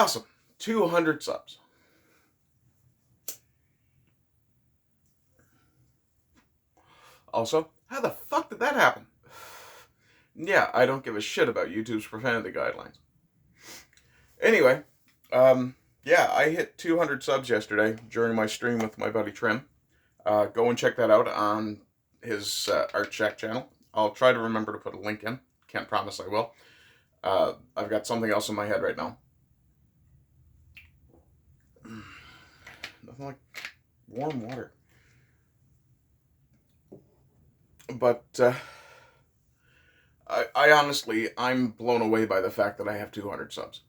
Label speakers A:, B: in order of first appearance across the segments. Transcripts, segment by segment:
A: Awesome. 200 subs. Also, how the fuck did that happen? Yeah, I don't give a shit about YouTube's profanity guidelines. Anyway, yeah, I hit 200 subs yesterday during my stream with my buddy Trim. Go and check that out on his Art Shack channel. I'll try to remember to put a link in. Can't promise I will. I've got something else in my head right now. Nothing like warm water. But I honestly, I'm blown away by the fact that I have 200 subs.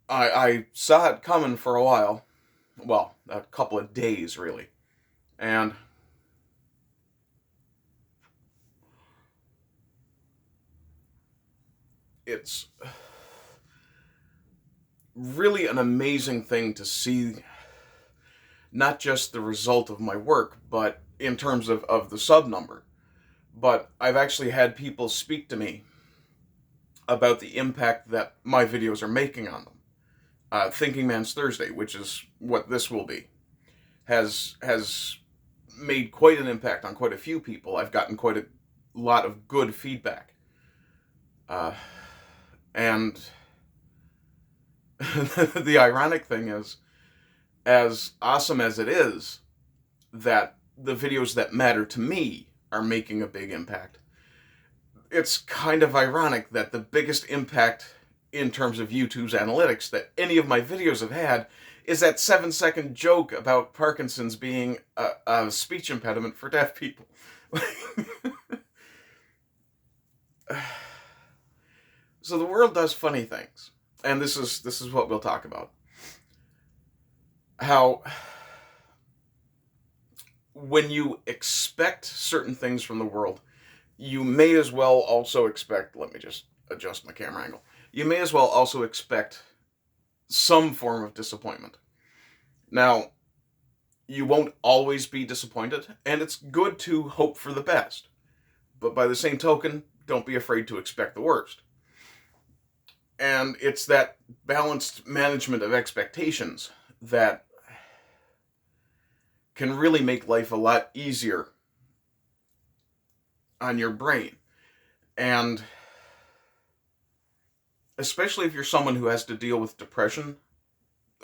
A: I saw it coming for a while. Well, a couple of days, really. And it's really an amazing thing to see, not just the result of my work, but in terms of the sub number. But I've actually had people speak to me about the impact that my videos are making on them. Thinking Man's Thursday, which is what this will be, has made quite an impact on quite a few people. I've gotten quite a lot of good feedback. And the ironic thing is, as awesome as it is that the videos that matter to me are making a big impact, it's kind of ironic that the biggest impact in terms of YouTube's analytics that any of my videos have had is that 7-second joke about Parkinson's being a speech impediment for deaf people. So the world does funny things, and this is what we'll talk about. How when you expect certain things from the world, you may as well also expect, let me just adjust my camera angle, you may as well also expect some form of disappointment. Now, you won't always be disappointed, and it's good to hope for the best. But by the same token, don't be afraid to expect the worst. And it's that balanced management of expectations that can really make life a lot easier on your brain. And especially if you're someone who has to deal with depression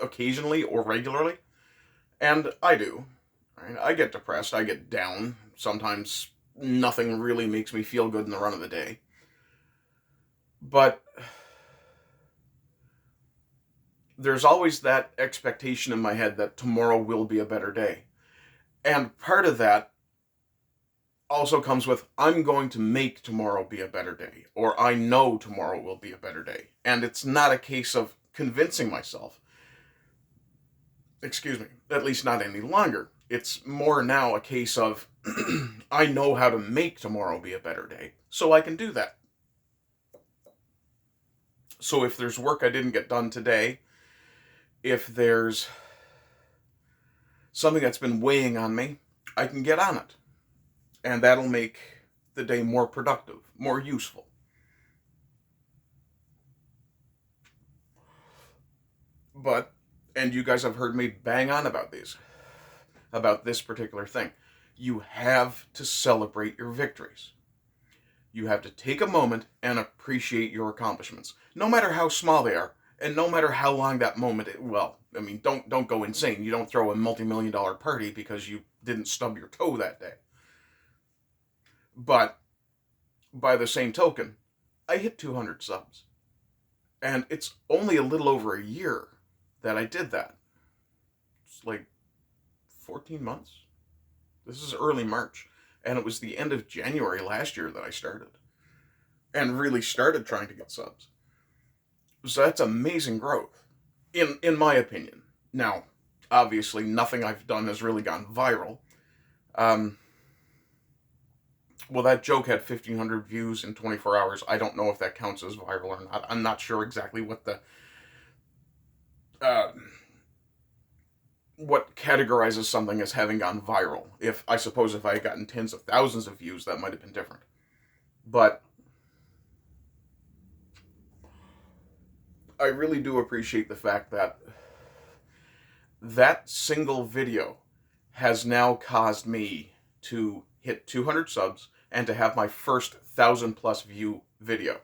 A: occasionally or regularly, and I do. Right? I get depressed, I get down. Sometimes nothing really makes me feel good in the run of the day. But there's always that expectation in my head that tomorrow will be a better day. And part of that also comes with, I'm going to make tomorrow be a better day, or I know tomorrow will be a better day. And it's not a case of convincing myself. Excuse me, at least not any longer. It's more now a case of, I know how to make tomorrow be a better day, so I can do that. So if there's work I didn't get done today, if there's something that's been weighing on me, I can get on it. And that'll make the day more productive, more useful. But, and you guys have heard me bang on about this particular thing. You have to celebrate your victories. You have to take a moment and appreciate your accomplishments, no matter how small they are, and no matter how long that moment, don't go insane. You don't throw a multi-million-dollar party because you didn't stub your toe that day. But by the same token, I hit 200 subs. And it's only a little over a year that I did that. It's like 14 months. This is early March. And it was the end of January last year that I started. And really started trying to get subs. So that's amazing growth, in my opinion. Now, obviously, nothing I've done has really gone viral. Well, that joke had 1,500 views in 24 hours. I don't know if that counts as viral or not. I'm not sure exactly what what categorizes something as having gone viral. I suppose if I had gotten tens of thousands of views, that might have been different. But I really do appreciate the fact that that single video has now caused me to hit 200 subs and to have my first 1,000+ view video.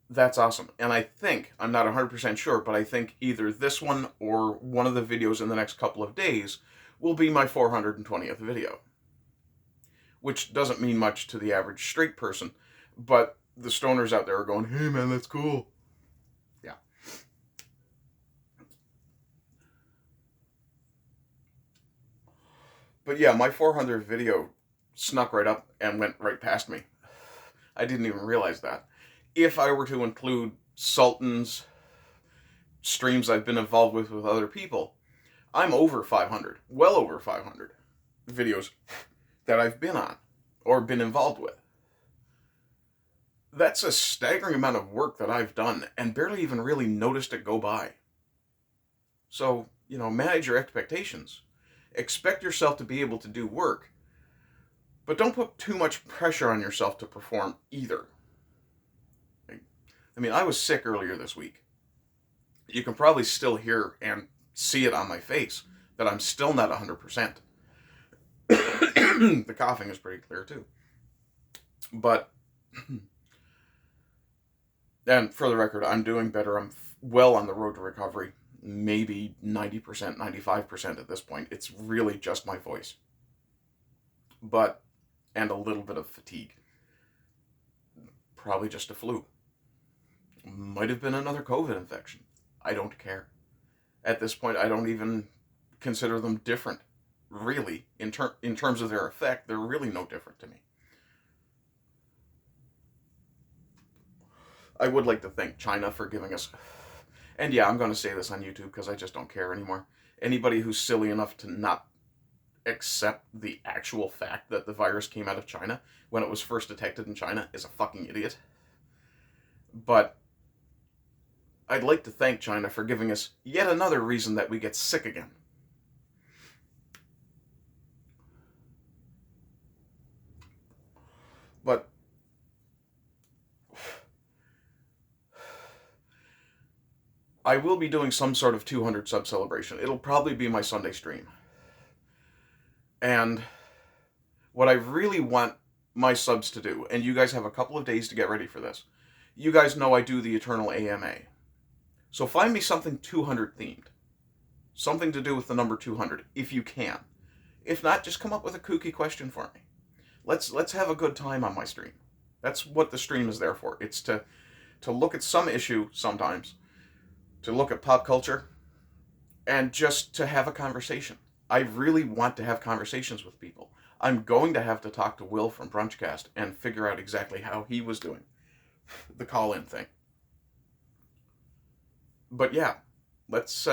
A: That's awesome. And I think, I'm not 100% sure, but I think either this one or one of the videos in the next couple of days will be my 420th video. Which doesn't mean much to the average straight person, but the stoners out there are going, hey man, that's cool. Yeah. But yeah, my 400th video snuck right up and went right past me. I didn't even realize that. If I were to include Sultans, streams I've been involved with other people, I'm over 500, well over 500 videos that I've been on or been involved with. That's a staggering amount of work that I've done and barely even really noticed it go by. So, manage your expectations. Expect yourself to be able to do work, but don't put too much pressure on yourself to perform either. I mean, I was sick earlier this week. You can probably still hear and see it on my face that I'm still not 100%. The coughing is pretty clear too. But, and for the record, I'm doing better. I'm well on the road to recovery. Maybe 90%, 95% at this point. It's really just my voice. And a little bit of fatigue. Probably just a flu. Might have been another COVID infection. I don't care. At this point, I don't even consider them different. Really, in terms of their effect, they're really no different to me. I would like to thank China for giving us... And yeah, I'm going to say this on YouTube because I just don't care anymore. Anybody who's silly enough to not accept the actual fact that the virus came out of China when it was first detected in China is a fucking idiot. But I'd like to thank China for giving us yet another reason that we get sick again. But I will be doing some sort of 200 sub celebration. It'll probably be my Sunday stream. And what I really want my subs to do, and you guys have a couple of days to get ready for this. You guys know I do the Eternal AMA. So find me something 200 themed. Something to do with the number 200, if you can. If not, just come up with a kooky question for me. Let's have a good time on my stream. That's what the stream is there for. It's to look at some issue sometimes, to look at pop culture, and just to have a conversation. I really want to have conversations with people. I'm going to have to talk to Will from Brunchcast and figure out exactly how he was doing the call-in thing. But yeah, let's,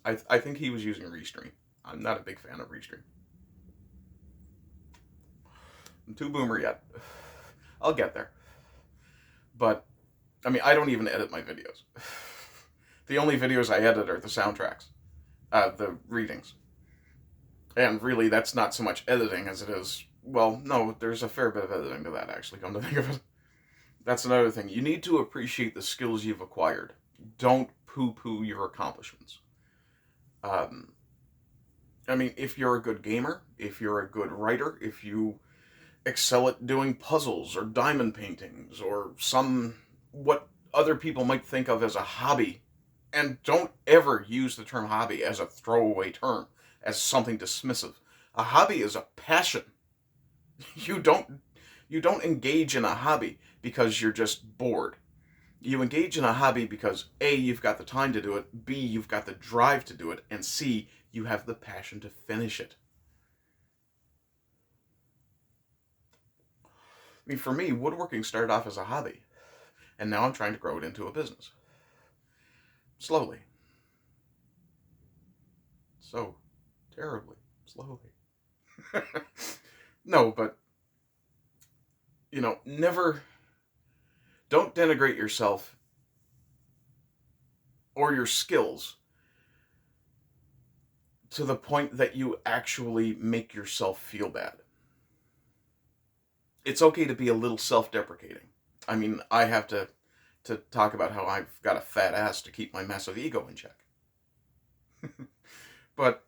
A: I think he was using Restream. I'm not a big fan of Restream. I'm too boomer yet. I'll get there. But, I mean, I don't even edit my videos. The only videos I edit are the soundtracks. The readings. And really, that's not so much editing as it is... Well, no, there's a fair bit of editing to that, actually, come to think of it. That's another thing. You need to appreciate the skills you've acquired. Don't poo-poo your accomplishments. I mean, if you're a good gamer, if you're a good writer, if you excel at doing puzzles or diamond paintings or what other people might think of as a hobby, and don't ever use the term hobby as a throwaway term, as something dismissive. A hobby is a passion. You don't engage in a hobby because you're just bored. You engage in a hobby because A, you've got the time to do it, B, you've got the drive to do it, and C, you have the passion to finish it. I mean, for me, woodworking started off as a hobby, and now I'm trying to grow it into a business. Slowly. So terribly slowly. No, but, don't denigrate yourself or your skills to the point that you actually make yourself feel bad. It's okay to be a little self-deprecating. I mean, I have to to talk about how I've got a fat ass to keep my massive ego in check. But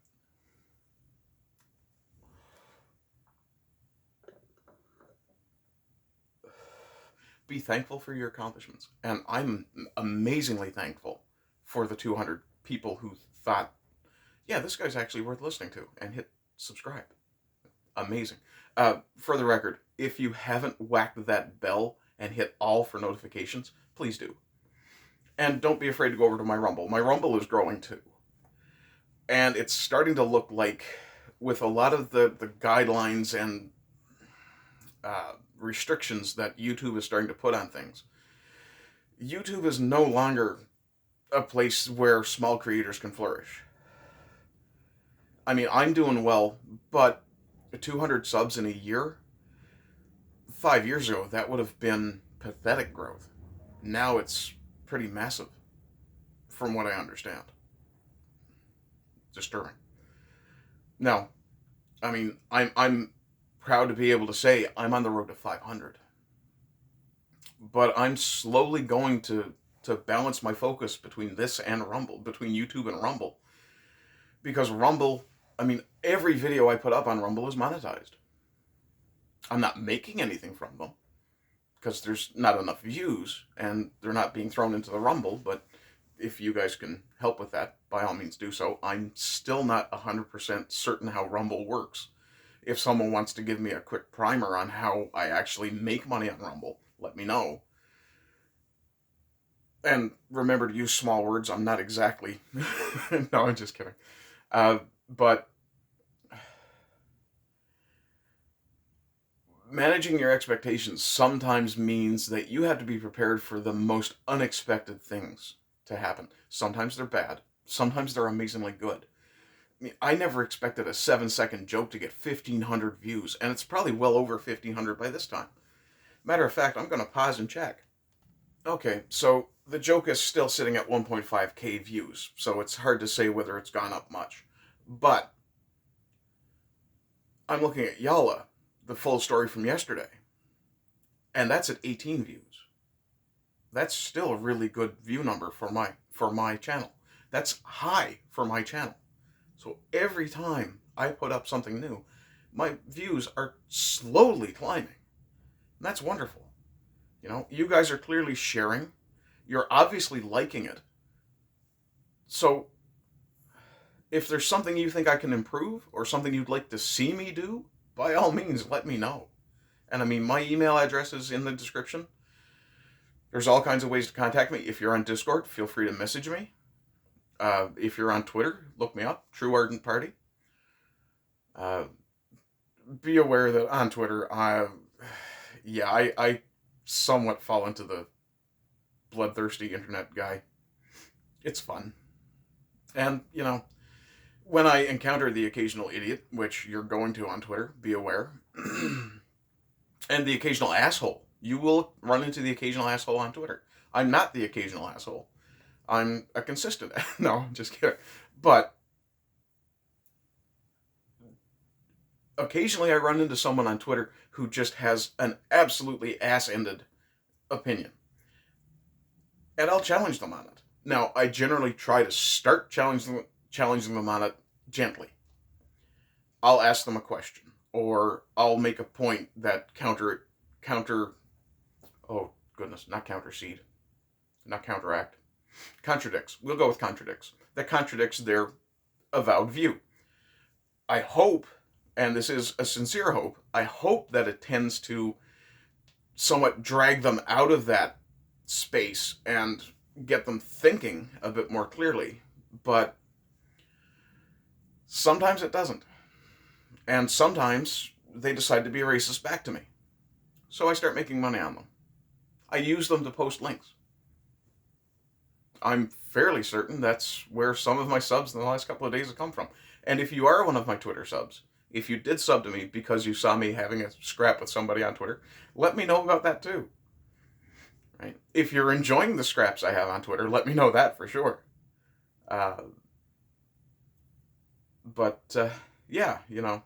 A: be thankful for your accomplishments. And I'm amazingly thankful for the 200 people who thought, yeah, this guy's actually worth listening to, and hit subscribe. Amazing. For the record, if you haven't whacked that bell and hit all for notifications, please do. And don't be afraid to go over to my Rumble. My Rumble is growing too. And it's starting to look like, with a lot of the guidelines and restrictions that YouTube is starting to put on things, YouTube is no longer a place where small creators can flourish. I mean, I'm doing well, but 200 subs in a year? 5 years ago, that would have been pathetic growth. Now it's pretty massive, from what I understand. Disturbing. Now, I mean, I'm proud to be able to say I'm on the road to 500. But I'm slowly going to balance my focus between this and Rumble, between YouTube and Rumble. Because Rumble, I mean, every video I put up on Rumble is monetized. I'm not making anything from them, because there's not enough views, and they're not being thrown into the Rumble, but if you guys can help with that, by all means do so. I'm still not 100% certain how Rumble works. If someone wants to give me a quick primer on how I actually make money on Rumble, let me know. And remember to use small words. I'm not exactly... No, I'm just kidding. But managing your expectations sometimes means that you have to be prepared for the most unexpected things to happen. Sometimes they're bad. Sometimes they're amazingly good. I mean, I never expected a 7-second joke to get 1,500 views, and it's probably well over 1,500 by this time. Matter of fact, I'm going to pause and check. Okay, so the joke is still sitting at 1.5k views, so it's hard to say whether it's gone up much. But I'm looking at Yalla, the full story from yesterday, and that's at 18 views. That's still a really good view number for my channel. That's high for my channel. So every time I put up something new, my views are slowly climbing. And that's wonderful. You know, you guys are clearly sharing. You're obviously liking it. So if there's something you think I can improve, or something you'd like to see me do, by all means, let me know. And I mean, my email address is in the description. There's all kinds of ways to contact me. If you're on Discord, feel free to message me. If you're on Twitter, look me up, True Ardent Party. Be aware that on Twitter, I somewhat fall into the bloodthirsty internet guy. It's fun. And, you know, when I encounter the occasional idiot, which you're going to on Twitter, be aware, and the occasional asshole, you will run into the occasional asshole on Twitter. I'm not the occasional asshole. I'm a consistent... No, I'm just kidding. But occasionally I run into someone on Twitter who just has an absolutely ass-ended opinion. And I'll challenge them on it. Now, I generally try to start challenging them on it gently. I'll ask them a question, or I'll make a point that contradicts. We'll go with contradicts. That contradicts their avowed view. I hope, and this is a sincere hope, I hope that it tends to somewhat drag them out of that space and get them thinking a bit more clearly. But sometimes it doesn't. And sometimes they decide to be a racist back to me. So I start making money on them. I use them to post links. I'm fairly certain that's where some of my subs in the last couple of days have come from. And if you are one of my Twitter subs, if you did sub to me because you saw me having a scrap with somebody on Twitter, let me know about that too. Right? If you're enjoying the scraps I have on Twitter, let me know that for sure. Yeah, you know,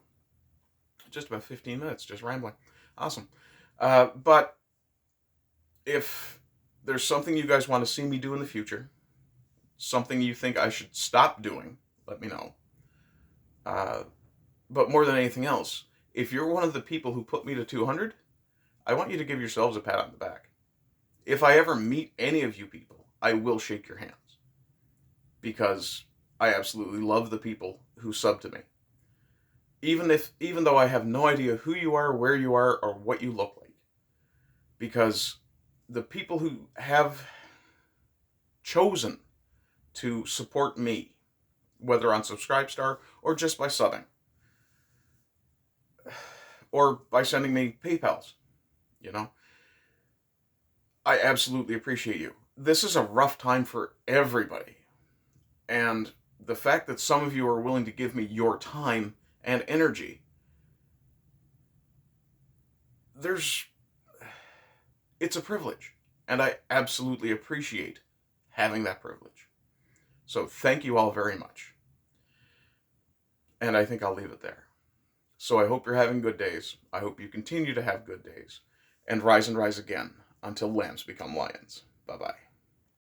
A: just about 15 minutes, just rambling. Awesome. But if there's something you guys want to see me do in the future, something you think I should stop doing, let me know. But more than anything else, if you're one of the people who put me to 200, I want you to give yourselves a pat on the back. If I ever meet any of you people, I will shake your hands. Because I absolutely love the people who sub to me. Even though I have no idea who you are, where you are, or what you look like. Because the people who have chosen to support me, whether on Subscribestar or just by subbing, or by sending me PayPals, you know, I absolutely appreciate you. This is a rough time for everybody. And the fact that some of you are willing to give me your time and energy, it's a privilege. And I absolutely appreciate having that privilege. So thank you all very much. And I think I'll leave it there. So I hope you're having good days. I hope you continue to have good days. And rise again until lambs become lions. Bye-bye.